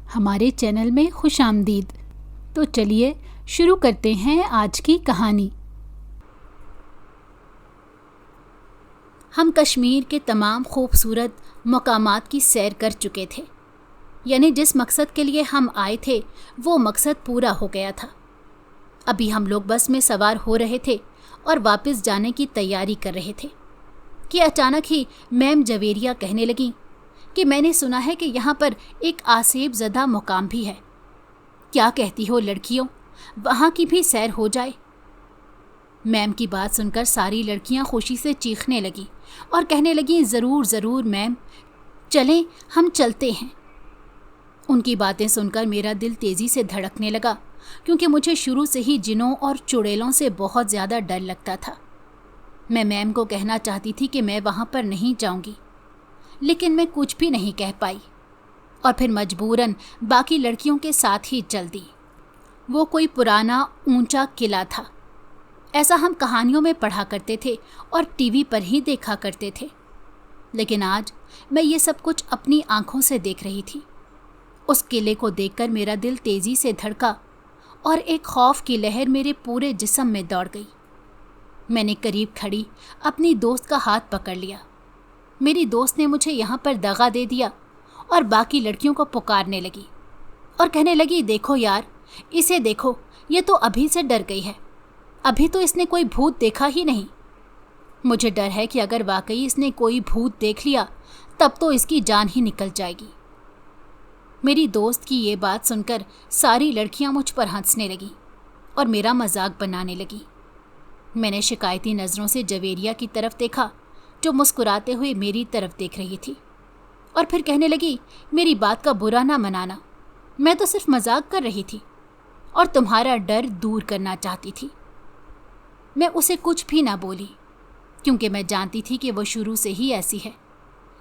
हमारे चैनल में खुश आमदीद। तो चलिए शुरू करते हैं आज की कहानी। हम कश्मीर के तमाम खूबसूरत मकामात की सैर कर चुके थे, यानी जिस मकसद के लिए हम आए थे वो मकसद पूरा हो गया था। अभी हम लोग बस में सवार हो रहे थे और वापस जाने की तैयारी कर रहे थे कि अचानक ही मैम जवेरिया कहने लगी कि मैंने सुना है कि यहाँ पर एक आसेब ज़दा मुकाम भी है। क्या कहती हो लड़कियों, वहाँ की भी सैर हो जाए। मैम की बात सुनकर सारी लड़कियाँ खुशी से चीखने लगी और कहने लगी, ज़रूर ज़रूर मैम, चलें, हम चलते हैं। उनकी बातें सुनकर मेरा दिल तेज़ी से धड़कने लगा, क्योंकि मुझे शुरू से ही जिनों और चुड़ैलों से बहुत ज़्यादा डर लगता था। मैं मैम को कहना चाहती थी कि मैं वहाँ पर नहीं जाऊँगी, लेकिन मैं कुछ भी नहीं कह पाई और फिर मजबूरन बाकी लड़कियों के साथ ही चल दी। वो कोई पुराना ऊंचा किला था, ऐसा हम कहानियों में पढ़ा करते थे और टीवी पर ही देखा करते थे, लेकिन आज मैं ये सब कुछ अपनी आंखों से देख रही थी। उस किले को देखकर मेरा दिल तेज़ी से धड़का और एक खौफ की लहर मेरे पूरे जिस्म में दौड़ गई। मैंने करीब खड़ी अपनी दोस्त का हाथ पकड़ लिया। मेरी दोस्त ने मुझे यहाँ पर दगा दे दिया और बाकी लड़कियों को पुकारने लगी और कहने लगी, देखो यार, इसे देखो, ये तो अभी से डर गई है। अभी तो इसने कोई भूत देखा ही नहीं। मुझे डर है कि अगर वाकई इसने कोई भूत देख लिया तब तो इसकी जान ही निकल जाएगी। मेरी दोस्त की ये बात सुनकर सारी लड़कियां मुझ पर हंसने लगी और मेरा मजाक बनाने लगी। मैंने शिकायती नज़रों से जवेरिया की तरफ देखा, जो मुस्कुराते हुए मेरी तरफ देख रही थी, और फिर कहने लगी, मेरी बात का बुरा ना मनाना, मैं तो सिर्फ मजाक कर रही थी और तुम्हारा डर दूर करना चाहती थी। मैं उसे कुछ भी ना बोली, क्योंकि मैं जानती थी कि वो शुरू से ही ऐसी है,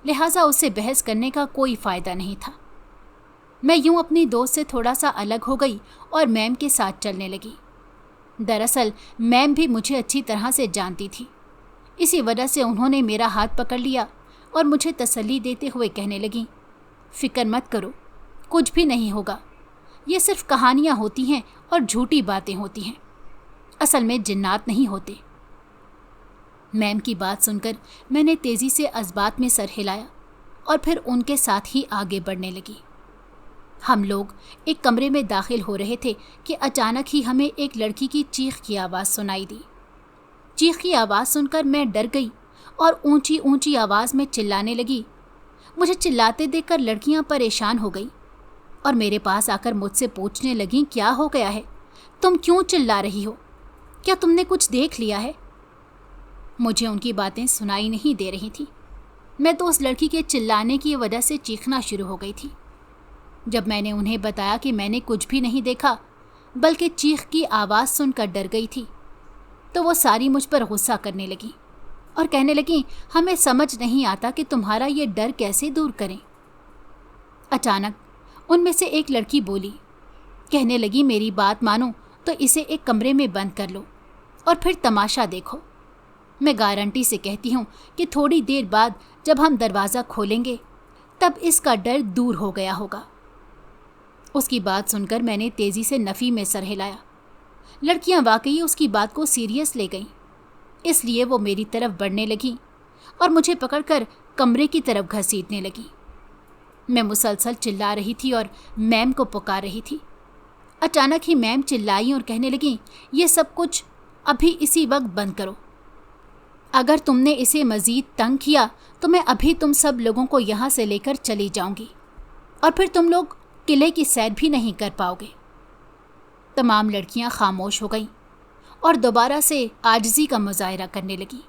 लिहाजा उससे बहस करने का कोई फ़ायदा नहीं था। मैं यूं अपनी दोस्त से थोड़ा सा अलग हो गई और मैम के साथ चलने लगी। दरअसल मैम भी मुझे अच्छी तरह से जानती थी, इसी वजह से उन्होंने मेरा हाथ पकड़ लिया और मुझे तसल्ली देते हुए कहने लगी, फ़िक्र मत करो, कुछ भी नहीं होगा। ये सिर्फ कहानियाँ होती हैं और झूठी बातें होती हैं, असल में जिन्नात नहीं होते। मैम की बात सुनकर मैंने तेज़ी से अज़बात में सर हिलाया और फिर उनके साथ ही आगे बढ़ने लगी। हम लोग एक कमरे में दाखिल हो रहे थे कि अचानक ही हमें एक लड़की की चीख की आवाज़ सुनाई दी। चीख की आवाज़ सुनकर मैं डर गई और ऊंची ऊंची आवाज़ में चिल्लाने लगी। मुझे चिल्लाते देखकर लड़कियां परेशान हो गई और मेरे पास आकर मुझसे पूछने लगीं, क्या हो गया है, तुम क्यों चिल्ला रही हो, क्या तुमने कुछ देख लिया है। मुझे उनकी बातें सुनाई नहीं दे रही थी। मैं तो उस लड़की के चिल्लाने की वजह से चीखना शुरू हो गई थी। जब मैंने उन्हें बताया कि मैंने कुछ भी नहीं देखा बल्कि चीख की आवाज़ सुनकर डर गई थी, तो वो सारी मुझ पर गुस्सा करने लगी और कहने लगी, हमें समझ नहीं आता कि तुम्हारा ये डर कैसे दूर करें। अचानक उनमें से एक लड़की बोली, कहने लगी, मेरी बात मानो तो इसे एक कमरे में बंद कर लो और फिर तमाशा देखो। मैं गारंटी से कहती हूँ कि थोड़ी देर बाद जब हम दरवाज़ा खोलेंगे तब इसका डर दूर हो गया होगा। उसकी बात सुनकर मैंने तेज़ी से नफ़ी में सर हिलाया। लड़कियां वाकई उसकी बात को सीरियस ले गईं, इसलिए वो मेरी तरफ बढ़ने लगी और मुझे पकड़कर कमरे की तरफ घसीटने लगी। मैं मुसलसल चिल्ला रही थी और मैम को पुकार रही थी। अचानक ही मैम चिल्लाई और कहने लगी, ये सब कुछ अभी इसी वक्त बंद करो। अगर तुमने इसे मज़ीद तंग किया तो मैं अभी तुम सब लोगों को यहाँ से लेकर चली जाऊँगी और फिर तुम लोग किले की सैर भी नहीं कर पाओगे। तमाम लड़कियां खामोश हो गईं और दोबारा से आजिज़ी का मुजाहरा करने लगी।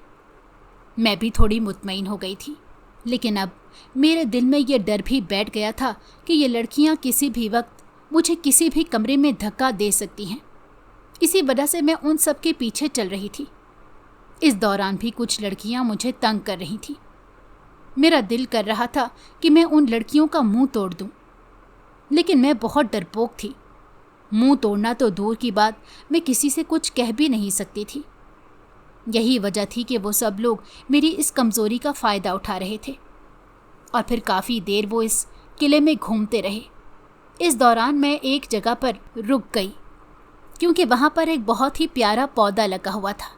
मैं भी थोड़ी मुतमईन हो गई थी, लेकिन अब मेरे दिल में ये डर भी बैठ गया था कि ये लड़कियां किसी भी वक्त मुझे किसी भी कमरे में धक्का दे सकती हैं। इसी वजह से मैं उन सब के पीछे चल रही थी। इस दौरान भी कुछ लड़कियां मुझे तंग कर रही थीं। मेरा दिल कर रहा था कि मैं उन लड़कियों का मुंह तोड़ दूं, लेकिन मैं बहुत डरपोक थी। मुंह तोड़ना तो दूर की बात, मैं किसी से कुछ कह भी नहीं सकती थी। यही वजह थी कि वो सब लोग मेरी इस कमज़ोरी का फ़ायदा उठा रहे थे और फिर काफ़ी देर वो इस किले में घूमते रहे इस दौरान मैं एक जगह पर रुक गई क्योंकि वहाँ पर एक बहुत ही प्यारा पौधा लगा हुआ था।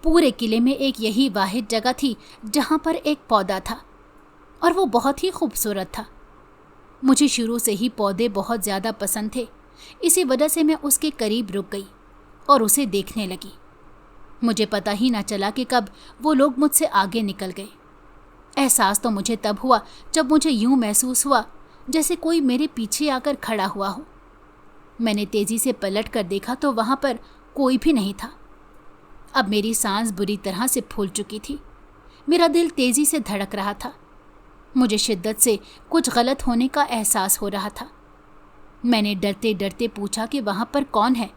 पूरे किले में एक यही वाहिद जगह थी जहाँ पर एक पौधा था और वो बहुत ही खूबसूरत था। मुझे शुरू से ही पौधे बहुत ज़्यादा पसंद थे, इसी वजह से मैं उसके करीब रुक गई और उसे देखने लगी। मुझे पता ही ना चला कि कब वो लोग मुझसे आगे निकल गए। एहसास तो मुझे तब हुआ जब मुझे यूं महसूस हुआ जैसे कोई मेरे पीछे आकर खड़ा हुआ हो। मैंने तेज़ी से पलट कर देखा तो वहाँ पर कोई भी नहीं था। अब मेरी सांस बुरी तरह से फूल चुकी थी। मेरा दिल तेज़ी से धड़क रहा था। मुझे शिद्दत से कुछ गलत होने का एहसास हो रहा था। मैंने डरते डरते पूछा कि वहाँ पर कौन है।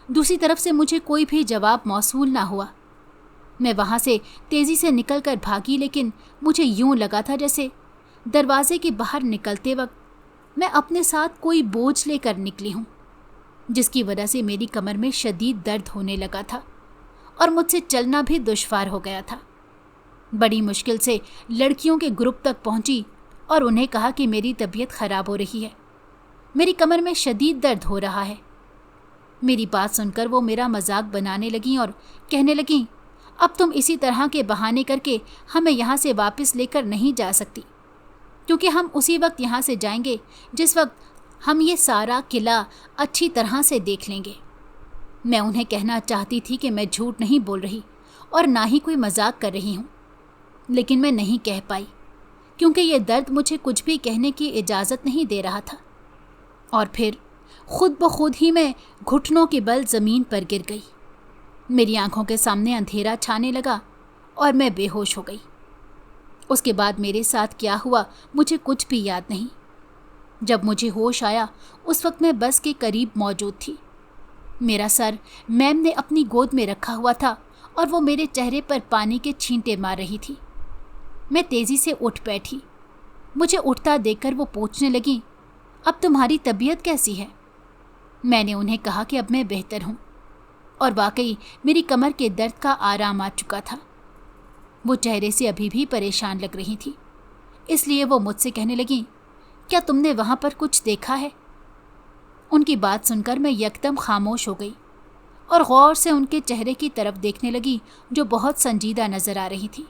दूसरी तरफ से मुझे कोई भी जवाब मौसूल ना हुआ। मैं वहाँ से तेज़ी से निकल कर भागी, लेकिन मुझे यूं लगा था जैसे दरवाजे के बाहर निकलते वक्त मैं अपने साथ कोई बोझ लेकर निकली हूँ, जिसकी वजह से मेरी कमर में शदीद दर्द होने लगा था और मुझसे चलना भी दुश्वार हो गया था। बड़ी मुश्किल से लड़कियों के ग्रुप तक पहुंची और उन्हें कहा कि मेरी तबीयत ख़राब हो रही है, मेरी कमर में शदीद दर्द हो रहा है। मेरी बात सुनकर वो मेरा मजाक बनाने लगीं और कहने लगीं, अब तुम इसी तरह के बहाने करके हमें यहाँ से वापस लेकर नहीं जा सकती, क्योंकि हम उसी वक्त यहाँ से जाएंगे जिस वक्त हम ये सारा किला अच्छी तरह से देख लेंगे। मैं उन्हें कहना चाहती थी कि मैं झूठ नहीं बोल रही और ना ही कोई मजाक कर रही हूँ, लेकिन मैं नहीं कह पाई क्योंकि ये दर्द मुझे कुछ भी कहने की इजाज़त नहीं दे रहा था। और फिर खुद ब खुद ही मैं घुटनों के बल ज़मीन पर गिर गई। मेरी आंखों के सामने अंधेरा छाने लगा और मैं बेहोश हो गई। उसके बाद मेरे साथ क्या हुआ मुझे कुछ भी याद नहीं। जब मुझे होश आया उस वक्त मैं बस के करीब मौजूद थी। मेरा सर मैम ने अपनी गोद में रखा हुआ था और वो मेरे चेहरे पर पानी के छींटे मार रही थी। मैं तेज़ी से उठ बैठी। मुझे उठता देखकर वो पूछने लगी, अब तुम्हारी तबीयत कैसी है? मैंने उन्हें कहा कि अब मैं बेहतर हूँ और वाकई मेरी कमर के दर्द का आराम आ चुका था। वो चेहरे से अभी भी परेशान लग रही थी, इसलिए वो मुझसे कहने लगी, क्या तुमने वहाँ पर कुछ देखा है? उनकी बात सुनकर मैं यकदम खामोश हो गई और गौर से उनके चेहरे की तरफ देखने लगी जो बहुत संजीदा नज़र आ रही थी।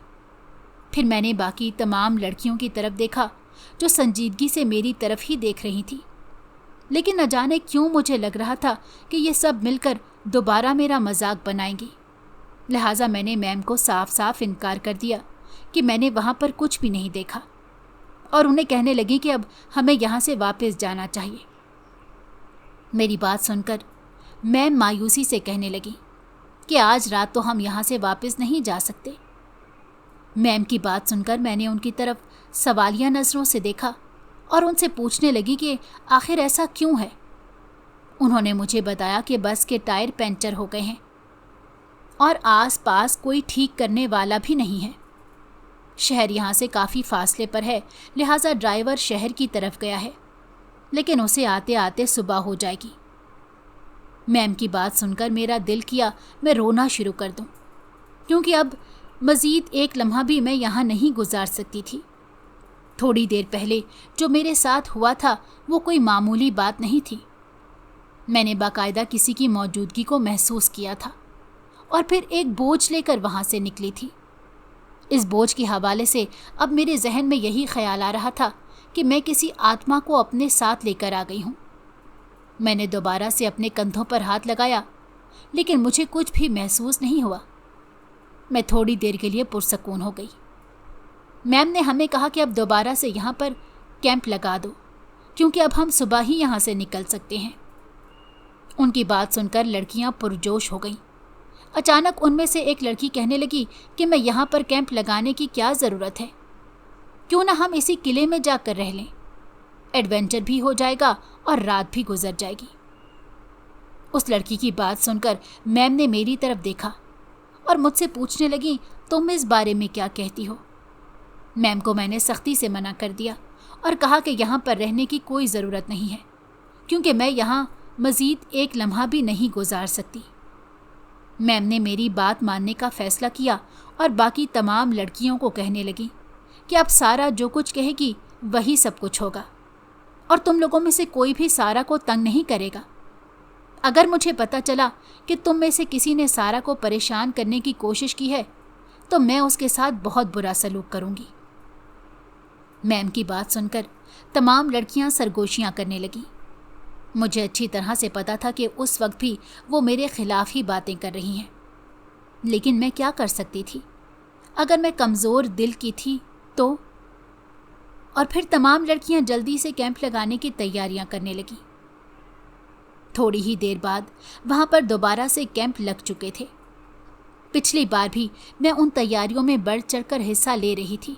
फिर मैंने बाकी तमाम लड़कियों की तरफ देखा जो संजीदगी से मेरी तरफ ही देख रही थी, लेकिन न जाने क्यों मुझे लग रहा था कि ये सब मिलकर दोबारा मेरा मजाक बनाएंगी। लिहाजा मैंने मैम को साफ साफ इनकार कर दिया कि मैंने वहाँ पर कुछ भी नहीं देखा और उन्हें कहने लगी कि अब हमें यहाँ से वापस जाना चाहिए। मेरी बात सुनकर मैम मायूसी से कहने लगी कि आज रात तो हम यहाँ से वापस नहीं जा सकते। मैम की बात सुनकर मैंने उनकी तरफ सवालिया नज़रों से देखा और उनसे पूछने लगी कि आखिर ऐसा क्यों है। उन्होंने मुझे बताया कि बस के टायर पंचर हो गए हैं और आसपास कोई ठीक करने वाला भी नहीं है। शहर यहाँ से काफ़ी फासले पर है, लिहाजा ड्राइवर शहर की तरफ गया है, लेकिन उसे आते आते सुबह हो जाएगी। मैम की बात सुनकर मेरा दिल किया मैं रोना शुरू कर दूं, क्योंकि अब मज़ीद एक लम्हा भी मैं यहाँ नहीं गुजार सकती थी। थोड़ी देर पहले जो मेरे साथ हुआ था वो कोई मामूली बात नहीं थी। मैंने बाकायदा किसी की मौजूदगी को महसूस किया था और फिर एक बोझ लेकर वहाँ से निकली थी। इस बोझ के हवाले से अब मेरे जहन में यही ख्याल आ रहा था कि मैं किसी आत्मा को अपने साथ लेकर आ गई हूँ। मैंने दोबारा से अपने कंधों पर हाथ लगाया, लेकिन मुझे कुछ भी महसूस नहीं हुआ। मैं थोड़ी देर के लिए पुरसकून हो गई। मैम ने हमें कहा कि अब दोबारा से यहाँ पर कैंप लगा दो, क्योंकि अब हम सुबह ही यहाँ से निकल सकते हैं। उनकी बात सुनकर लड़कियाँ पुरजोश हो गईं। अचानक उनमें से एक लड़की कहने लगी कि मैं यहाँ पर कैंप लगाने की क्या ज़रूरत है, क्यों ना हम इसी किले में जाकर रह लें। एडवेंचर भी हो जाएगा और रात भी गुजर जाएगी। उस लड़की की बात सुनकर मैम ने मेरी तरफ देखा और मुझसे पूछने लगी, तुम इस बारे में क्या कहती हो? मैम को मैंने सख्ती से मना कर दिया और कहा कि यहाँ पर रहने की कोई ज़रूरत नहीं है, क्योंकि मैं यहाँ मज़ीद एक लम्हा भी नहीं गुजार सकती। मैम ने मेरी बात मानने का फ़ैसला किया और बाकी तमाम लड़कियों को कहने लगी कि अब सारा जो कुछ कहेगी वही सब कुछ होगा और तुम लोगों में से कोई भी सारा को तंग नहीं करेगा। अगर मुझे पता चला कि तुम में से किसी ने सारा को परेशान करने की कोशिश की है तो मैं उसके साथ बहुत बुरा सलूक करूंगी। मैम की बात सुनकर तमाम लड़कियां सरगोशियां करने लगीं। मुझे अच्छी तरह से पता था कि उस वक्त भी वो मेरे खिलाफ ही बातें कर रही हैं, लेकिन मैं क्या कर सकती थी? अगर मैं कमज़ोर दिल की थी तो। और फिर तमाम लड़कियां जल्दी से कैंप लगाने की तैयारियां करने लगीं। थोड़ी ही देर बाद वहाँ पर दोबारा से कैंप लग चुके थे। पिछली बार भी मैं उन तैयारियों में बढ़ चढ़कर हिस्सा ले रही थी,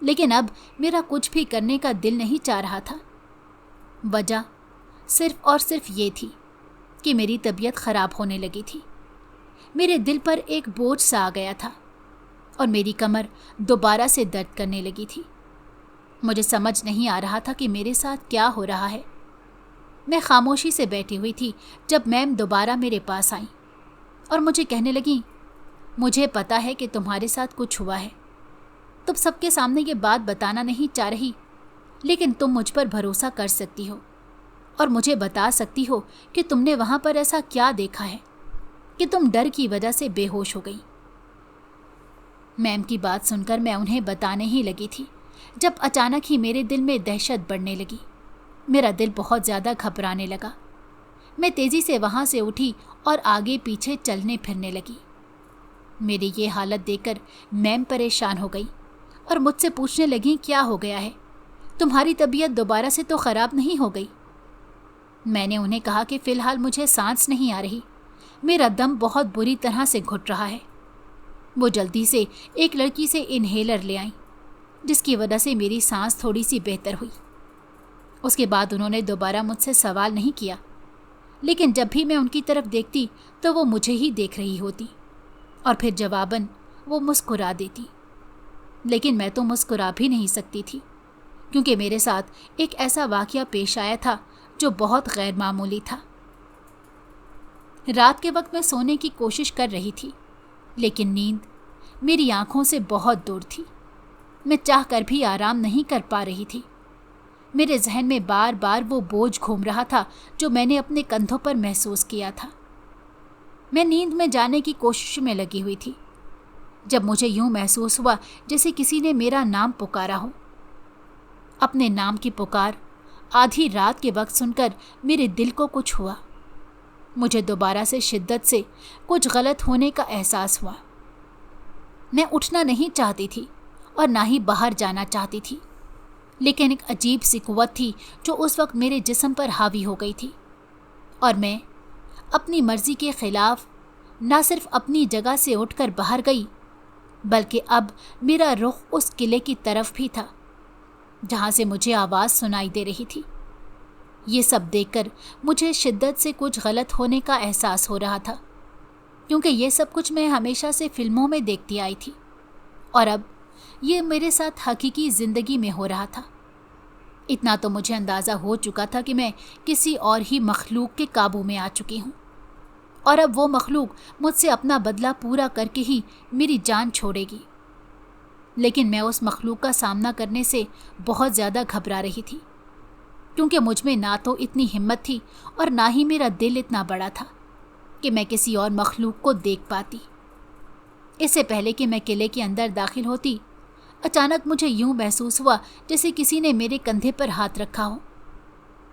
लेकिन अब मेरा कुछ भी करने का दिल नहीं चाह रहा था। वजह सिर्फ और सिर्फ ये थी कि मेरी तबीयत ख़राब होने लगी थी। मेरे दिल पर एक बोझ सा आ गया था और मेरी कमर दोबारा से दर्द करने लगी थी। मुझे समझ नहीं आ रहा था कि मेरे साथ क्या हो रहा है। मैं खामोशी से बैठी हुई थी जब मैम दोबारा मेरे पास आई और मुझे कहने लगी, मुझे पता है कि तुम्हारे साथ कुछ हुआ है। तुम सबके सामने ये बात बताना नहीं चाह रही, लेकिन तुम मुझ पर भरोसा कर सकती हो और मुझे बता सकती हो कि तुमने वहाँ पर ऐसा क्या देखा है कि तुम डर की वजह से बेहोश हो गई। मैम की बात सुनकर मैं उन्हें बताने ही लगी थी जब अचानक ही मेरे दिल में दहशत बढ़ने लगी। मेरा दिल बहुत ज़्यादा घबराने लगा। मैं तेज़ी से वहाँ से उठी और आगे पीछे चलने फिरने लगी। मेरी ये हालत देखकर मैम परेशान हो गई और मुझसे पूछने लगी, क्या हो गया है? तुम्हारी तबीयत दोबारा से तो ख़राब नहीं हो गई? मैंने उन्हें कहा कि फ़िलहाल मुझे सांस नहीं आ रही, मेरा दम बहुत बुरी तरह से घुट रहा है। वो जल्दी से एक लड़की से इन्हेलर ले आई, जिसकी वजह से मेरी सांस थोड़ी सी बेहतर हुई। उसके बाद उन्होंने दोबारा मुझसे सवाल नहीं किया, लेकिन जब भी मैं उनकी तरफ देखती तो वो मुझे ही देख रही होती और फिर जवाबन वो मुस्कुरा देती। लेकिन मैं तो मुस्कुरा भी नहीं सकती थी, क्योंकि मेरे साथ एक ऐसा वाक़या पेश आया था जो बहुत गैर मामूली था। रात के वक्त मैं सोने की कोशिश कर रही थी, लेकिन नींद मेरी आंखों से बहुत दूर थी। मैं चाहकर भी आराम नहीं कर पा रही थी। मेरे जहन में बार बार वो बोझ घूम रहा था जो मैंने अपने कंधों पर महसूस किया था। मैं नींद में जाने की कोशिश में लगी हुई थी जब मुझे यूं महसूस हुआ जैसे किसी ने मेरा नाम पुकारा हो। अपने नाम की पुकार आधी रात के वक्त सुनकर मेरे दिल को कुछ हुआ। मुझे दोबारा से शिद्दत से कुछ गलत होने का एहसास हुआ। मैं उठना नहीं चाहती थी और ना ही बाहर जाना चाहती थी, लेकिन एक अजीब सी कुव्वत थी जो उस वक्त मेरे जिस्म पर हावी हो गई थी और मैं अपनी मर्जी के खिलाफ न सिर्फ अपनी जगह से उठकर बाहर गई, बल्कि अब मेरा रुख उस किले की तरफ भी था जहाँ से मुझे आवाज़ सुनाई दे रही थी। ये सब देखकर मुझे शिद्दत से कुछ गलत होने का एहसास हो रहा था, क्योंकि ये सब कुछ मैं हमेशा से फिल्मों में देखती आई थी और अब ये मेरे साथ हकीकी ज़िंदगी में हो रहा था। इतना तो मुझे अंदाज़ा हो चुका था कि मैं किसी और ही मखलूक के काबू में आ चुकी हूँ और अब वो मखलूक मुझसे अपना बदला पूरा करके ही मेरी जान छोड़ेगी। लेकिन मैं उस मखलूक का सामना करने से बहुत ज़्यादा घबरा रही थी, क्योंकि मुझ में ना तो इतनी हिम्मत थी और ना ही मेरा दिल इतना बड़ा था कि मैं किसी और मखलूक को देख पाती। इससे पहले कि मैं किले के अंदर दाखिल होती, अचानक मुझे यूं महसूस हुआ जैसे किसी ने मेरे कंधे पर हाथ रखा हो,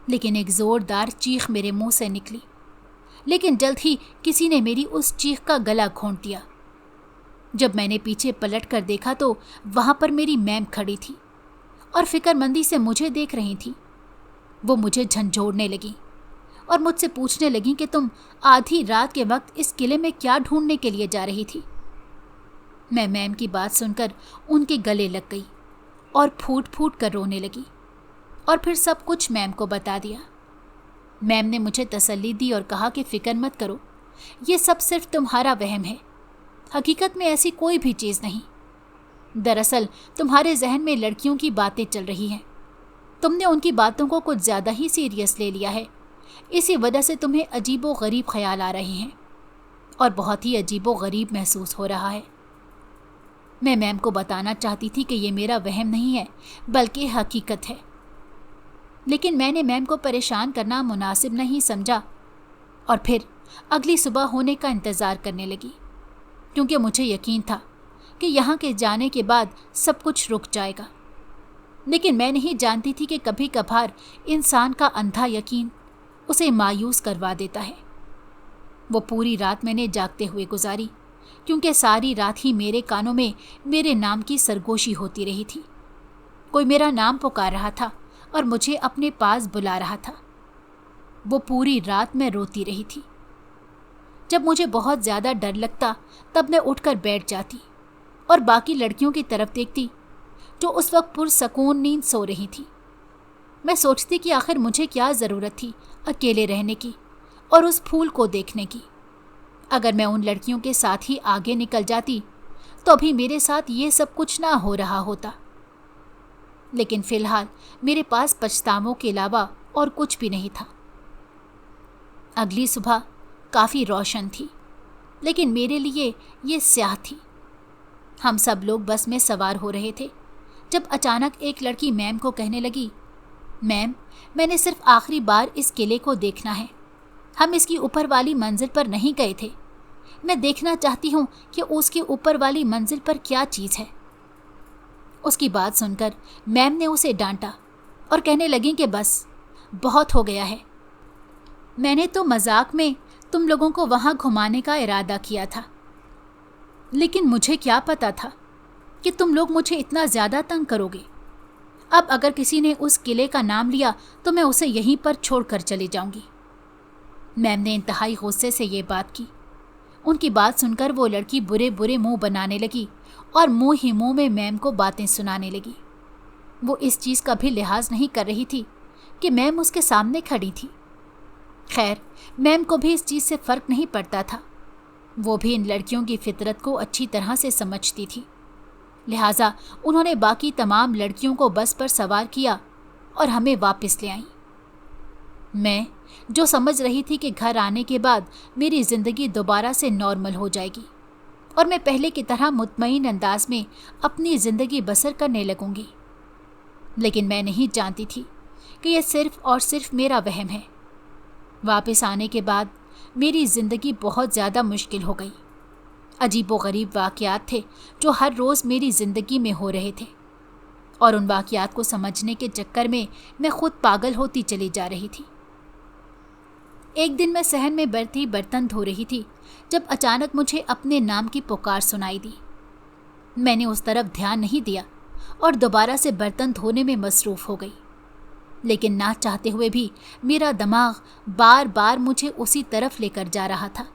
लेकिन एक ज़ोरदार चीख मेरे मुंह से निकली। लेकिन जल्द ही किसी ने मेरी उस चीख का गला घोंट दिया। जब मैंने पीछे पलट कर देखा तो वहाँ पर मेरी मैम खड़ी थी और फिक्रमंदी से मुझे देख रही थी। वो मुझे झंझोड़ने लगी और मुझसे पूछने लगी कि तुम आधी रात के वक्त इस किले में क्या ढूंढने के लिए जा रही थी। मैं मैम की बात सुनकर उनके गले लग गई और फूट फूट कर रोने लगी और फिर सब कुछ मैम को बता दिया। मैम ने मुझे तसल्ली दी और कहा कि फ़िक्र मत करो, ये सब सिर्फ तुम्हारा वहम है, हकीकत में ऐसी कोई भी चीज़ नहीं। दरअसल तुम्हारे जहन में लड़कियों की बातें चल रही हैं, तुमने उनकी बातों को कुछ ज़्यादा ही सीरियस ले लिया है, इसी वजह से तुम्हें अजीबो गरीब ख्याल आ रहे हैं और बहुत ही अजीबो गरीब महसूस हो रहा है। मैं मैम को बताना चाहती थी कि ये मेरा वहम नहीं है बल्कि हकीकत है। लेकिन मैंने मैम को परेशान करना मुनासिब नहीं समझा और फिर अगली सुबह होने का इंतज़ार करने लगी, क्योंकि मुझे यकीन था कि यहाँ के जाने के बाद सब कुछ रुक जाएगा। लेकिन मैं नहीं जानती थी कि कभी कभार इंसान का अंधा यकीन उसे मायूस करवा देता है। वो पूरी रात मैंने जागते हुए गुजारी, क्योंकि सारी रात ही मेरे कानों में मेरे नाम की सरगोशी होती रही थी। कोई मेरा नाम पुकार रहा था और मुझे अपने पास बुला रहा था। वो पूरी रात मैं रोती रही थी। जब मुझे बहुत ज़्यादा डर लगता तब मैं उठकर बैठ जाती और बाकी लड़कियों की तरफ देखती जो उस वक्त पुरसकून नींद सो रही थी। मैं सोचती कि आखिर मुझे क्या ज़रूरत थी अकेले रहने की और उस फूल को देखने की। अगर मैं उन लड़कियों के साथ ही आगे निकल जाती तो अभी मेरे साथ ये सब कुछ ना हो रहा होता। लेकिन फ़िलहाल मेरे पास पछतावों के अलावा और कुछ भी नहीं था। अगली सुबह काफ़ी रोशन थी, लेकिन मेरे लिए ये स्याह थी। हम सब लोग बस में सवार हो रहे थे जब अचानक एक लड़की मैम को कहने लगी, मैम, मैंने सिर्फ आखिरी बार इस किले को देखना है। हम इसकी ऊपर वाली मंजिल पर नहीं गए थे। मैं देखना चाहती हूँ कि उसके ऊपर वाली मंजिल पर क्या चीज़ है। उसकी बात सुनकर मैम ने उसे डांटा और कहने लगी कि बस बहुत हो गया है। मैंने तो मजाक में तुम लोगों को वहाँ घुमाने का इरादा किया था, लेकिन मुझे क्या पता था कि तुम लोग मुझे इतना ज़्यादा तंग करोगे। अब अगर किसी ने उस किले का नाम लिया तो मैं उसे यहीं पर छोड़कर चली जाऊंगी। मैम ने इंतहाई गुस्से से ये बात की। उनकी बात सुनकर वो लड़की बुरे बुरे मुंह बनाने लगी और मुंह ही मुंह में मैम को बातें सुनाने लगी। वो इस चीज़ का भी लिहाज नहीं कर रही थी कि मैम उसके सामने खड़ी थी। खैर, मैम को भी इस चीज़ से फ़र्क नहीं पड़ता था। वो भी इन लड़कियों की फितरत को अच्छी तरह से समझती थी। लिहाजा उन्होंने बाकी तमाम लड़कियों को बस पर सवार किया और हमें वापस ले आई। मैं जो समझ रही थी कि घर आने के बाद मेरी ज़िंदगी दोबारा से नॉर्मल हो जाएगी और मैं पहले की तरह मुतमईन अंदाज में अपनी ज़िंदगी बसर करने लगूंगी, लेकिन मैं नहीं जानती थी कि यह सिर्फ़ और सिर्फ मेरा वहम है। वापस आने के बाद मेरी ज़िंदगी बहुत ज़्यादा मुश्किल हो गई। अजीबोगरीब वाक़यात थे जो हर रोज़ मेरी ज़िंदगी में हो रहे थे और उन वाक़यात को समझने के चक्कर में मैं खुद पागल होती चली जा रही थी। एक दिन मैं सहन में बरती बर्तन धो रही थी जब अचानक मुझे अपने नाम की पुकार सुनाई दी। मैंने उस तरफ ध्यान नहीं दिया और दोबारा से बर्तन धोने में मसरूफ़ हो गई, लेकिन ना चाहते हुए भी मेरा दिमाग बार बार मुझे उसी तरफ लेकर जा रहा था,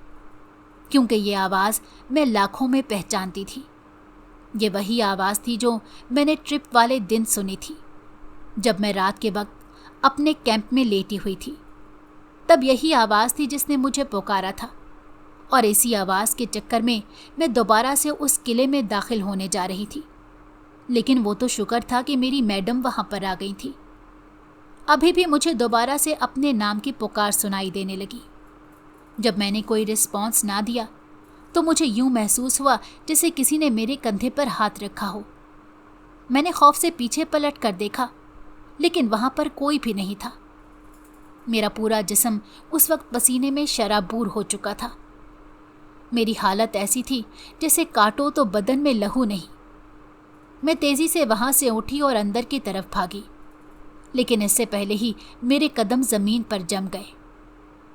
क्योंकि ये आवाज़ मैं लाखों में पहचानती थी। ये वही आवाज़ थी जो मैंने ट्रिप वाले दिन सुनी थी, जब मैं रात के वक्त अपने कैंप में लेटी हुई थी। तब यही आवाज़ थी जिसने मुझे पुकारा था और इसी आवाज़ के चक्कर में मैं दोबारा से उस किले में दाखिल होने जा रही थी। लेकिन वो तो शुक्र था कि मेरी मैडम वहाँ पर आ गई थी। अभी भी मुझे दोबारा से अपने नाम की पुकार सुनाई देने लगी। जब मैंने कोई रिस्पॉन्स ना दिया तो मुझे यूं महसूस हुआ जैसे किसी ने मेरे कंधे पर हाथ रखा हो। मैंने खौफ से पीछे पलट कर देखा, लेकिन वहाँ पर कोई भी नहीं था। मेरा पूरा जिस्म उस वक्त पसीने में शराबूर हो चुका था। मेरी हालत ऐसी थी जैसे काटो तो बदन में लहू नहीं। मैं तेज़ी से वहाँ से उठी और अंदर की तरफ भागी, लेकिन इससे पहले ही मेरे कदम ज़मीन पर जम गए।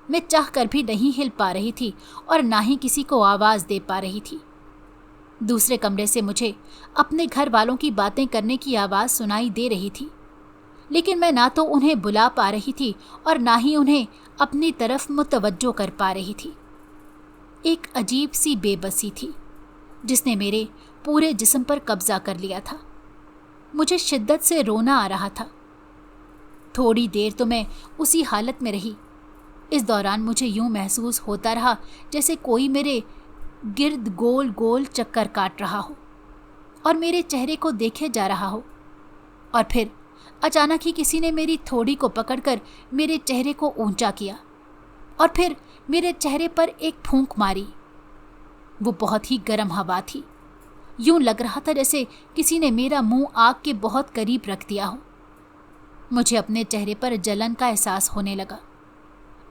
मैं चाह कर भी नहीं हिल पा रही थी और ना ही किसी को आवाज़ दे पा रही थी। दूसरे कमरे से मुझे अपने घर वालों की बातें करने की आवाज़ सुनाई दे रही थी, लेकिन मैं ना तो उन्हें बुला पा रही थी और ना ही उन्हें अपनी तरफ मुतवज्जो कर पा रही थी। एक अजीब सी बेबसी थी जिसने मेरे पूरे जिस्म पर कब्जा कर लिया था। मुझे शिद्दत से रोना आ रहा था। थोड़ी देर तो मैं उसी हालत में रही। इस दौरान मुझे यूं महसूस होता रहा जैसे कोई मेरे गिर्द गोल गोल चक्कर काट रहा हो और मेरे चेहरे को देखे जा रहा हो। और फिर अचानक ही किसी ने मेरी थोड़ी को पकड़कर मेरे चेहरे को ऊंचा किया और फिर मेरे चेहरे पर एक फूंक मारी। वो बहुत ही गर्म हवा थी। यूं लग रहा था जैसे किसी ने मेरा मुंह आग के बहुत करीब रख दिया हो। मुझे अपने चेहरे पर जलन का एहसास होने लगा।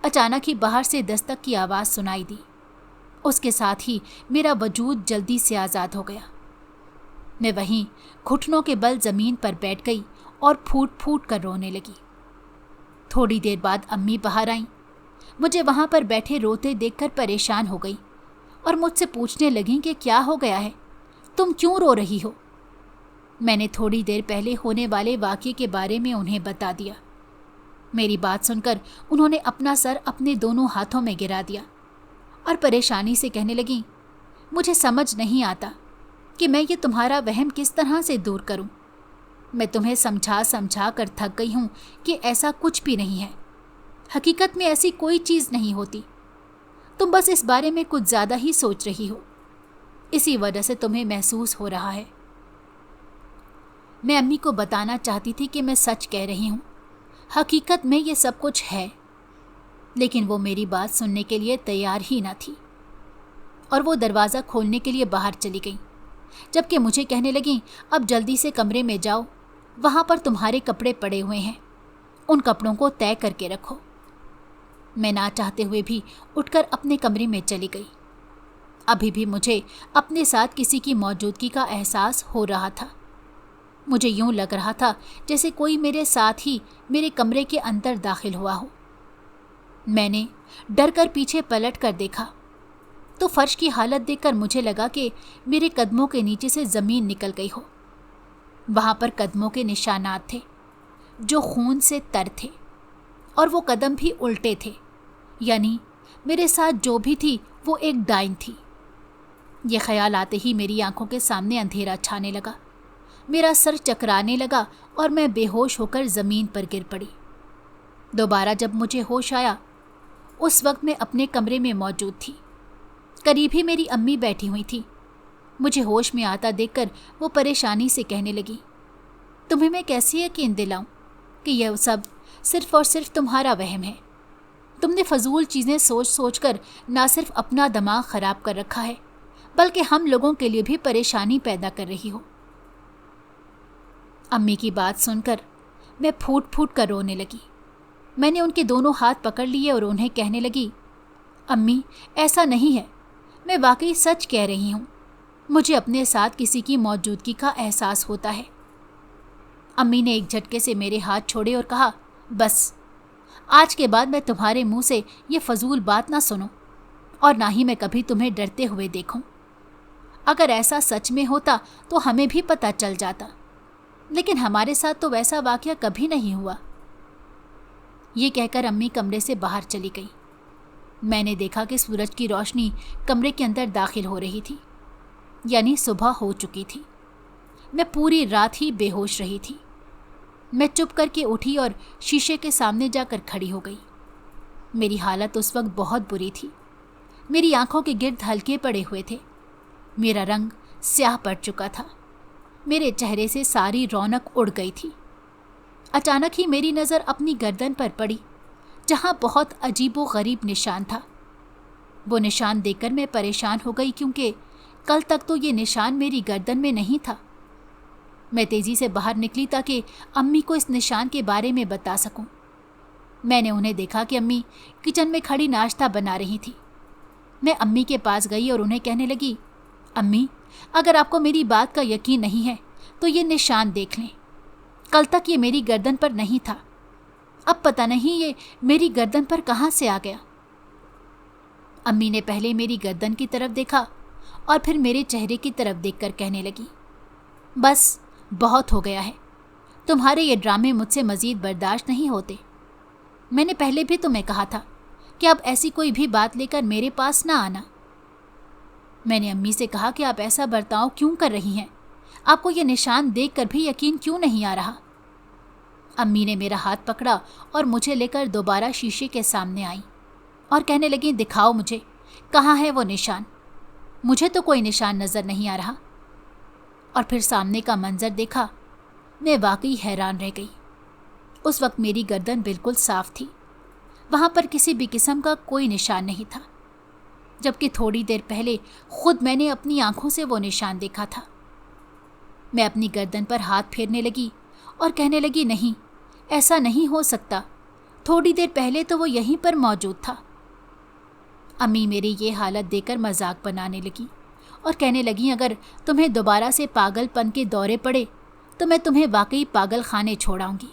अचानक ही बाहर से दस्तक की आवाज़ सुनाई दी। उसके साथ ही मेरा वजूद जल्दी से आज़ाद हो गया। मैं वहीं घुटनों के बल ज़मीन पर बैठ गई और फूट फूट कर रोने लगी। थोड़ी देर बाद अम्मी बाहर आईं। मुझे वहाँ पर बैठे रोते देखकर परेशान हो गई और मुझसे पूछने लगीं कि क्या हो गया है, तुम क्यों रो रही हो। मैंने थोड़ी देर पहले होने वाले वाक़ये के बारे में उन्हें बता दिया। मेरी बात सुनकर उन्होंने अपना सर अपने दोनों हाथों में गिरा दिया और परेशानी से कहने लगीं, मुझे समझ नहीं आता कि मैं ये तुम्हारा वहम किस तरह से दूर करूं। मैं तुम्हें समझा समझा कर थक गई हूं कि ऐसा कुछ भी नहीं है। हकीकत में ऐसी कोई चीज़ नहीं होती। तुम बस इस बारे में कुछ ज़्यादा ही सोच रही हो, इसी वजह से तुम्हें महसूस हो रहा है। मैं अम्मी को बताना चाहती थी कि मैं सच कह रही हूँ, हकीकत में ये सब कुछ है, लेकिन वो मेरी बात सुनने के लिए तैयार ही ना थी और वो दरवाज़ा खोलने के लिए बाहर चली गई, जबकि मुझे कहने लगी, अब जल्दी से कमरे में जाओ, वहाँ पर तुम्हारे कपड़े पड़े हुए हैं, उन कपड़ों को तय करके रखो। मैं ना चाहते हुए भी उठकर अपने कमरे में चली गई। अभी भी मुझे अपने साथ किसी की मौजूदगी का एहसास हो रहा था। मुझे यूं लग रहा था जैसे कोई मेरे साथ ही मेरे कमरे के अंदर दाखिल हुआ हो। मैंने डर कर पीछे पलट कर देखा तो फर्श की हालत देखकर मुझे लगा कि मेरे कदमों के नीचे से ज़मीन निकल गई हो। वहाँ पर कदमों के निशानात थे जो खून से तर थे और वो कदम भी उल्टे थे, यानी मेरे साथ जो भी थी वो एक डाइन थी। ये ख्याल आते ही मेरी आंखों के सामने अंधेरा छाने लगा, मेरा सर चकराने लगा और मैं बेहोश होकर ज़मीन पर गिर पड़ी। दोबारा जब मुझे होश आया, उस वक्त मैं अपने कमरे में मौजूद थी। करीब ही मेरी अम्मी बैठी हुई थी। मुझे होश में आता देखकर वो परेशानी से कहने लगी, तुम्हें मैं कैसे यकीन दिलाऊं कि यह सब सिर्फ और सिर्फ तुम्हारा वहम है। तुमने फजूल चीज़ें सोच सोच कर ना सिर्फ अपना दिमाग ख़राब कर रखा है, बल्कि हम लोगों के लिए भी परेशानी पैदा कर रही हो। अम्मी की बात सुनकर मैं फूट फूट कर रोने लगी। मैंने उनके दोनों हाथ पकड़ लिए और उन्हें कहने लगी, अम्मी ऐसा नहीं है, मैं वाकई सच कह रही हूँ। मुझे अपने साथ किसी की मौजूदगी का एहसास होता है। अम्मी ने एक झटके से मेरे हाथ छोड़े और कहा, बस आज के बाद मैं तुम्हारे मुंह से ये फजूल बात ना सुनूं और ना ही मैं कभी तुम्हें डरते हुए देखूं। अगर ऐसा सच में होता तो हमें भी पता चल जाता, लेकिन हमारे साथ तो वैसा वाकया कभी नहीं हुआ। ये कहकर अम्मी कमरे से बाहर चली गई। मैंने देखा कि सूरज की रोशनी कमरे के अंदर दाखिल हो रही थी, यानी सुबह हो चुकी थी। मैं पूरी रात ही बेहोश रही थी। मैं चुप करके उठी और शीशे के सामने जाकर खड़ी हो गई। मेरी हालत उस वक्त बहुत बुरी थी। मेरी आंखों के गिर्द हल्के पड़े हुए थे, मेरा रंग स्याह पड़ चुका था, मेरे चेहरे से सारी रौनक उड़ गई थी। अचानक ही मेरी नज़र अपनी गर्दन पर पड़ी, जहाँ बहुत अजीबो गरीब निशान था। वो निशान देखकर मैं परेशान हो गई, क्योंकि कल तक तो ये निशान मेरी गर्दन में नहीं था। मैं तेज़ी से बाहर निकली ताकि अम्मी को इस निशान के बारे में बता सकूं। मैंने उन्हें देखा कि अम्मी किचन में खड़ी नाश्ता बना रही थी। मैं अम्मी के पास गई और उन्हें कहने लगी, अम्मी अगर आपको मेरी बात का यकीन नहीं है तो ये निशान देख लें। कल तक ये मेरी गर्दन पर नहीं था, अब पता नहीं ये मेरी गर्दन पर कहाँ से आ गया। अम्मी ने पहले मेरी गर्दन की तरफ देखा और फिर मेरे चेहरे की तरफ देखकर कहने लगी, बस बहुत हो गया है, तुम्हारे ये ड्रामे मुझसे मज़ीद बर्दाश्त नहीं होते। मैंने पहले भी तुम्हें कहा था कि अब ऐसी कोई भी बात लेकर मेरे पास ना आना। मैंने अम्मी से कहा कि आप ऐसा बर्ताव क्यों कर रही हैं, आपको ये निशान देखकर भी यकीन क्यों नहीं आ रहा। अम्मी ने मेरा हाथ पकड़ा और मुझे लेकर दोबारा शीशे के सामने आई और कहने लगी, दिखाओ मुझे, कहाँ है वो निशान। मुझे तो कोई निशान नज़र नहीं आ रहा। और फिर सामने का मंजर देखा, मैं वाकई हैरान रह गई। उस वक्त मेरी गर्दन बिल्कुल साफ थी, वहाँ पर किसी भी किस्म का कोई निशान नहीं था, जबकि थोड़ी देर पहले खुद मैंने अपनी आंखों से वो निशान देखा था। मैं अपनी गर्दन पर हाथ फेरने लगी और कहने लगी, नहीं, ऐसा नहीं हो सकता, थोड़ी देर पहले तो वो यहीं पर मौजूद था। अम्मी मेरी ये हालत देखकर मजाक बनाने लगी और कहने लगी, अगर तुम्हें दोबारा से पागलपन के दौरे पड़े तो मैं तुम्हें वाकई पागल खाने छोड़ाऊंगी।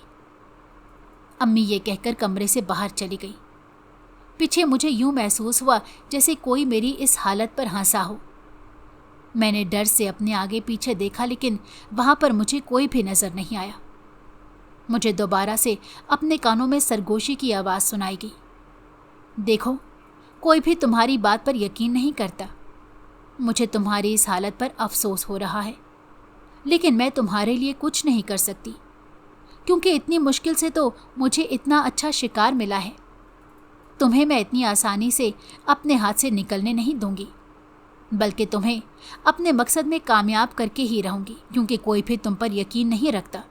अम्मी ये कहकर कमरे से बाहर चली गई। पीछे मुझे यूं महसूस हुआ जैसे कोई मेरी इस हालत पर हंसा हो। मैंने डर से अपने आगे पीछे देखा, लेकिन वहां पर मुझे कोई भी नजर नहीं आया। मुझे दोबारा से अपने कानों में सरगोशी की आवाज़ सुनाई गई, देखो, कोई भी तुम्हारी बात पर यकीन नहीं करता। मुझे तुम्हारी इस हालत पर अफसोस हो रहा है, लेकिन मैं तुम्हारे लिए कुछ नहीं कर सकती, क्योंकि इतनी मुश्किल से तो मुझे इतना अच्छा शिकार मिला है। तुम्हें मैं इतनी आसानी से अपने हाथ से निकलने नहीं दूंगी, बल्कि तुम्हें अपने मकसद में कामयाब करके ही रहूंगी, क्योंकि कोई भी तुम पर यकीन नहीं रखता।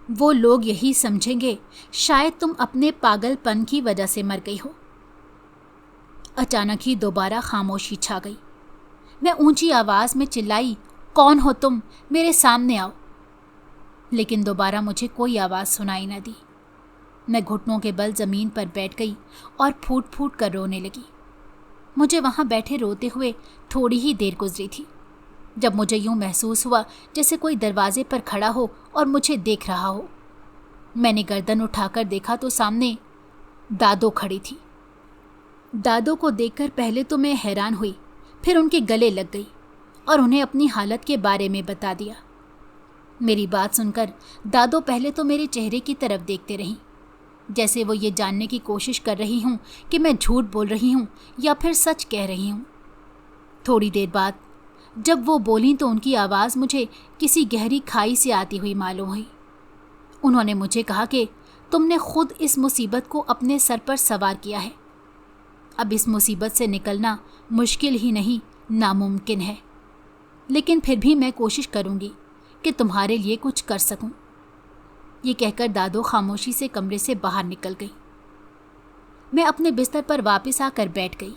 वो लोग यही समझेंगे शायद तुम अपने पागलपन की वजह से मर गई हो। अचानक ही दोबारा खामोशी छा गई। मैं ऊंची आवाज में चिल्लाई, कौन हो तुम, मेरे सामने आओ। लेकिन दोबारा मुझे कोई आवाज सुनाई न दी। मैं घुटनों के बल जमीन पर बैठ गई और फूट फूट कर रोने लगी। मुझे वहां बैठे रोते हुए थोड़ी ही देर गुजरी थी, जब मुझे यूं महसूस हुआ जैसे कोई दरवाजे पर खड़ा हो और मुझे देख रहा हो। मैंने गर्दन उठाकर देखा तो सामने दादो खड़ी थी। दादो को देखकर पहले तो मैं हैरान हुई, फिर उनके गले लग गई और उन्हें अपनी हालत के बारे में बता दिया। मेरी बात सुनकर दादो पहले तो मेरे चेहरे की तरफ देखते रहीं, जैसे वो ये जानने की कोशिश कर रही हूँ कि मैं झूठ बोल रही हूँ या फिर सच कह रही हूँ। थोड़ी देर बाद जब वो बोली तो उनकी आवाज़ मुझे किसी गहरी खाई से आती हुई मालूम हुई। उन्होंने मुझे कहा कि तुमने खुद इस मुसीबत को अपने सर पर सवार किया है। अब इस मुसीबत से निकलना मुश्किल ही नहीं, नामुमकिन है, लेकिन फिर भी मैं कोशिश करूँगी कि तुम्हारे लिए कुछ कर सकूँ। ये कहकर दादो खामोशी से कमरे से बाहर निकल गई। मैं अपने बिस्तर पर वापस आकर बैठ गई।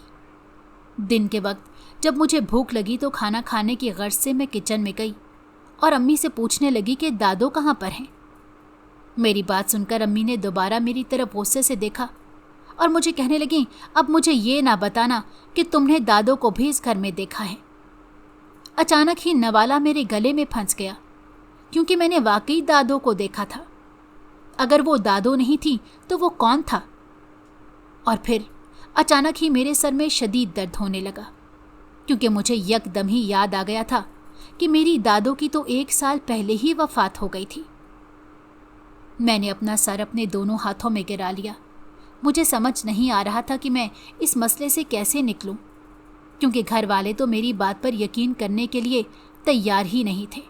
दिन के वक्त जब मुझे भूख लगी तो खाना खाने की गर्ज से मैं किचन में गई और अम्मी से पूछने लगी कि दादो कहाँ पर हैं। मेरी बात सुनकर अम्मी ने दोबारा मेरी तरफ गुस्से से देखा और मुझे कहने लगी, अब मुझे ये ना बताना कि तुमने दादो को भी इस घर में देखा है। अचानक ही नवाला मेरे गले में फंस गया, क्योंकि मैंने वाकई दादो को देखा था। अगर वो दादो नहीं थी तो वो कौन था? और फिर अचानक ही मेरे सर में शदीद दर्द होने लगा, क्योंकि मुझे यकदम ही याद आ गया था कि मेरी दादो की तो 1 साल पहले ही वफात हो गई थी। मैंने अपना सर अपने दोनों हाथों में गिरा लिया। मुझे समझ नहीं आ रहा था कि मैं इस मसले से कैसे निकलूं, क्योंकि घर वाले तो मेरी बात पर यकीन करने के लिए तैयार ही नहीं थे।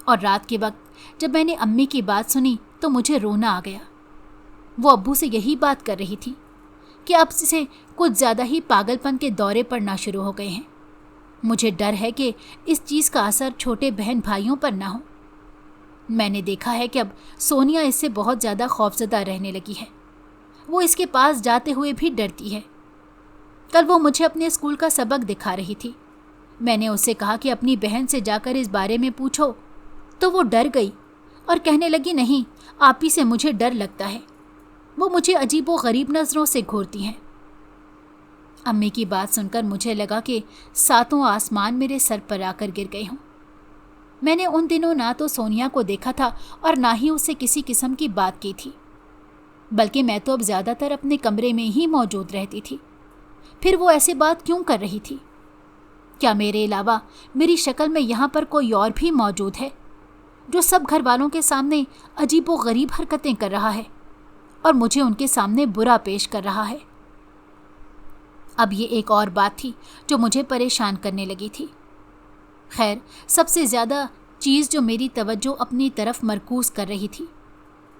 और रात के वक्त जब मैंने अम्मी की बात सुनी तो मुझे रोना आ गया। वो अब्बू से यही बात कर रही थी कि अब से कुछ ज़्यादा ही पागलपन के दौरे पड़ना शुरू हो गए हैं। मुझे डर है कि इस चीज़ का असर छोटे बहन भाइयों पर ना हो। मैंने देखा है कि अब सोनिया इससे बहुत ज़्यादा खौफजदा रहने लगी है। वो इसके पास जाते हुए भी डरती है। कल वो मुझे अपने स्कूल का सबक दिखा रही थी। मैंने उससे कहा कि अपनी बहन से जाकर इस बारे में पूछो, तो वो डर गई और कहने लगी, नहीं, आप ही से मुझे डर लगता है। वो मुझे अजीबो गरीब नज़रों से घूरती हैं। अम्मी की बात सुनकर मुझे लगा कि 7 आसमान मेरे सर पर आकर गिर गए हों। मैंने उन दिनों ना तो सोनिया को देखा था और ना ही उससे किसी किस्म की बात की थी, बल्कि मैं तो अब ज़्यादातर अपने कमरे में ही मौजूद रहती थी। फिर वो ऐसे बात क्यों कर रही थी? क्या मेरे अलावा मेरी शक्ल में यहाँ पर कोई और भी मौजूद है जो सब घर वालों के सामने अजीबो गरीब हरकतें कर रहा है और मुझे उनके सामने बुरा पेश कर रहा है? अब ये एक और बात थी जो मुझे परेशान करने लगी थी। खैर, सबसे ज़्यादा चीज़ जो मेरी तवज्जो अपनी तरफ मरकूज़ कर रही थी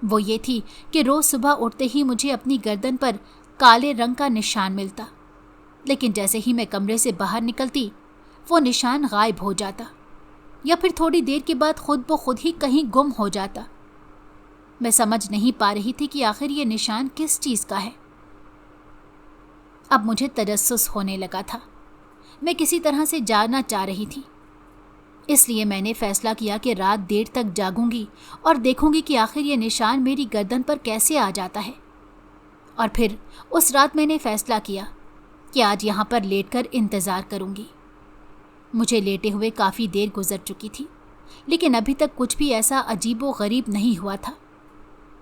वो ये थी कि रोज़ सुबह उठते ही मुझे अपनी गर्दन पर काले रंग का निशान मिलता, लेकिन जैसे ही मैं कमरे से बाहर निकलती वो निशान गायब हो जाता या फिर थोड़ी देर के बाद खुद ब खुद ही कहीं गुम हो जाता। मैं समझ नहीं पा रही थी कि आखिर ये निशान किस चीज़ का है। अब मुझे तजस्सुस होने लगा था। मैं किसी तरह से जानना चाह रही थी। इसलिए मैंने फैसला किया कि रात देर तक जागूंगी और देखूंगी कि आखिर ये निशान मेरी गर्दन पर कैसे आ जाता है। और फिर उस रात मैंने फैसला किया कि आज यहाँ पर लेटकर इंतज़ार करूंगी। मुझे लेटे हुए काफ़ी देर गुजर चुकी थी, लेकिन अभी तक कुछ भी ऐसा अजीबो गरीब नहीं हुआ था।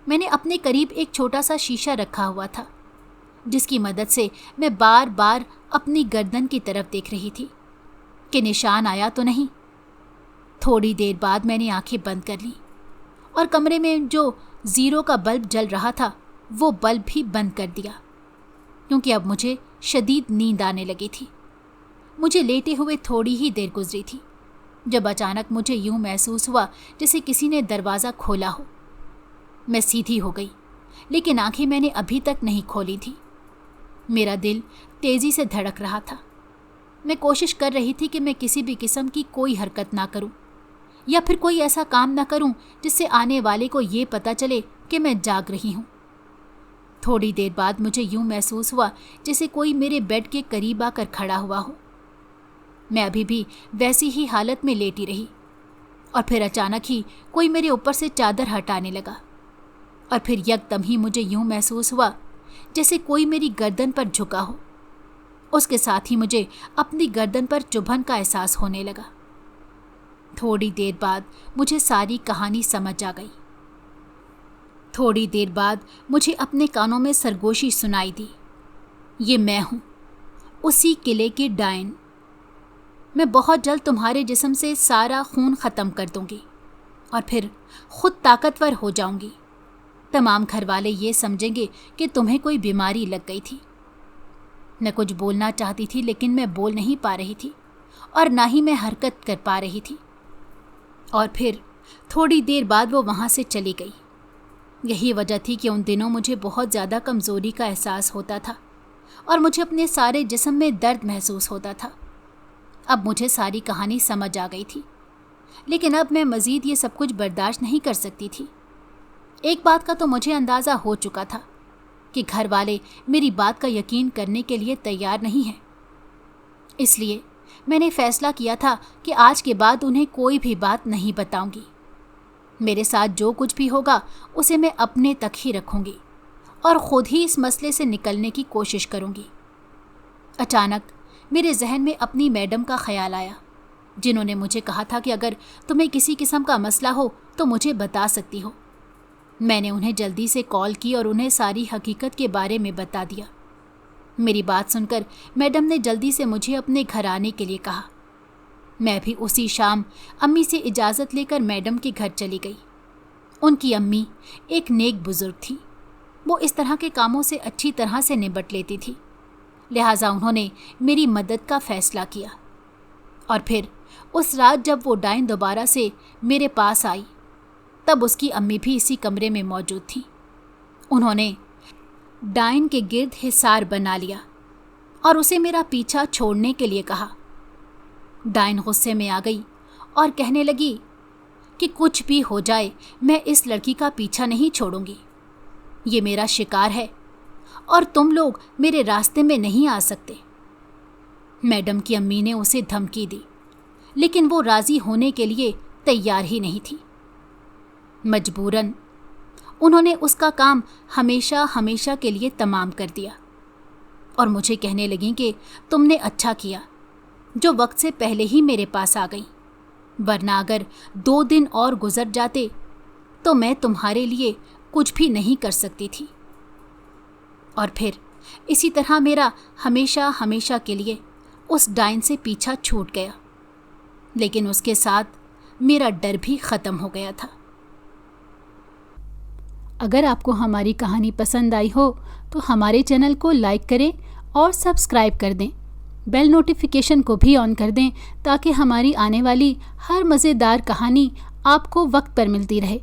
मैंने अपने करीब एक छोटा सा शीशा रखा हुआ था, जिसकी मदद से मैं बार बार अपनी गर्दन की तरफ देख रही थी कि निशान आया तो नहीं। थोड़ी देर बाद मैंने आंखें बंद कर ली और कमरे में जो 0 का बल्ब जल रहा था वो बल्ब भी बंद कर दिया, क्योंकि अब मुझे शदीद नींद आने लगी थी। मुझे लेटे हुए थोड़ी ही देर गुजरी थी जब अचानक मुझे यूं महसूस हुआ जैसे किसी ने दरवाज़ा खोला हो। मैं सीधी हो गई, लेकिन आंखें मैंने अभी तक नहीं खोली थी। मेरा दिल तेज़ी से धड़क रहा था। मैं कोशिश कर रही थी कि मैं किसी भी किस्म की कोई हरकत ना करूं या फिर कोई ऐसा काम ना करूं जिससे आने वाले को ये पता चले कि मैं जाग रही हूं। थोड़ी देर बाद मुझे यूं महसूस हुआ जैसे कोई मेरे बेड के करीब आकर खड़ा हुआ हो। मैं अभी भी वैसी ही हालत में लेटी रही और फिर अचानक ही कोई मेरे ऊपर से चादर हटाने लगा और फिर यकदम ही मुझे यूं महसूस हुआ जैसे कोई मेरी गर्दन पर झुका हो। उसके साथ ही मुझे अपनी गर्दन पर चुभन का एहसास होने लगा। थोड़ी देर बाद मुझे सारी कहानी समझ आ गई। थोड़ी देर बाद मुझे अपने कानों में सरगोशी सुनाई दी, ये मैं हूँ, उसी किले की डायन। मैं बहुत जल्द तुम्हारे जिस्म से सारा खून ख़त्म कर दूंगी और फिर खुद ताकतवर हो जाऊंगी। तमाम घर वाले ये समझेंगे कि तुम्हें कोई बीमारी लग गई थी। मैं कुछ बोलना चाहती थी, लेकिन मैं बोल नहीं पा रही थी और ना ही मैं हरकत कर पा रही थी। और फिर थोड़ी देर बाद वो वहाँ से चली गई। यही वजह थी कि उन दिनों मुझे बहुत ज़्यादा कमज़ोरी का एहसास होता था और मुझे अपने सारे जिस्म में दर्द महसूस होता था। अब मुझे सारी कहानी समझ आ गई थी, लेकिन अब मैं मज़ीद ये सब कुछ बर्दाश्त नहीं कर सकती थी। एक बात का तो मुझे अंदाज़ा हो चुका था कि घर वाले मेरी बात का यकीन करने के लिए तैयार नहीं हैं। इसलिए मैंने फ़ैसला किया था कि आज के बाद उन्हें कोई भी बात नहीं बताऊंगी। मेरे साथ जो कुछ भी होगा उसे मैं अपने तक ही रखूंगी और ख़ुद ही इस मसले से निकलने की कोशिश करूंगी। अचानक मेरे जहन में अपनी मैडम का ख्याल आया, जिन्होंने मुझे कहा था कि अगर तुम्हें किसी किस्म का मसला हो तो मुझे बता सकती हो। मैंने उन्हें जल्दी से कॉल की और उन्हें सारी हकीकत के बारे में बता दिया। मेरी बात सुनकर मैडम ने जल्दी से मुझे अपने घर आने के लिए कहा। मैं भी उसी शाम अम्मी से इजाज़त लेकर मैडम के घर चली गई। उनकी अम्मी एक नेक बुज़ुर्ग थी। वो इस तरह के कामों से अच्छी तरह से निपट लेती थी, लिहाजा उन्होंने मेरी मदद का फ़ैसला किया। और फिर उस रात जब वो डायन दोबारा से मेरे पास आई, तब उसकी अम्मी भी इसी कमरे में मौजूद थी। उन्होंने डायन के गिर्द हिसार बना लिया और उसे मेरा पीछा छोड़ने के लिए कहा। डायन गुस्से में आ गई और कहने लगी कि कुछ भी हो जाए मैं इस लड़की का पीछा नहीं छोड़ूंगी। ये मेरा शिकार है और तुम लोग मेरे रास्ते में नहीं आ सकते। मैडम की अम्मी ने उसे धमकी दी, लेकिन वो राज़ी होने के लिए तैयार ही नहीं थी। मजबूरन उन्होंने उसका काम हमेशा हमेशा के लिए तमाम कर दिया और मुझे कहने लगी कि तुमने अच्छा किया जो वक्त से पहले ही मेरे पास आ गई, वरना अगर 2 दिन और गुजर जाते तो मैं तुम्हारे लिए कुछ भी नहीं कर सकती थी। और फिर इसी तरह मेरा हमेशा हमेशा के लिए उस डायन से पीछा छूट गया, लेकिन उसके साथ मेरा डर भी ख़त्म हो गया था। अगर आपको हमारी कहानी पसंद आई हो तो हमारे चैनल को लाइक करें और सब्सक्राइब कर दें। बेल नोटिफिकेशन को भी ऑन कर दें ताकि हमारी आने वाली हर मज़ेदार कहानी आपको वक्त पर मिलती रहे।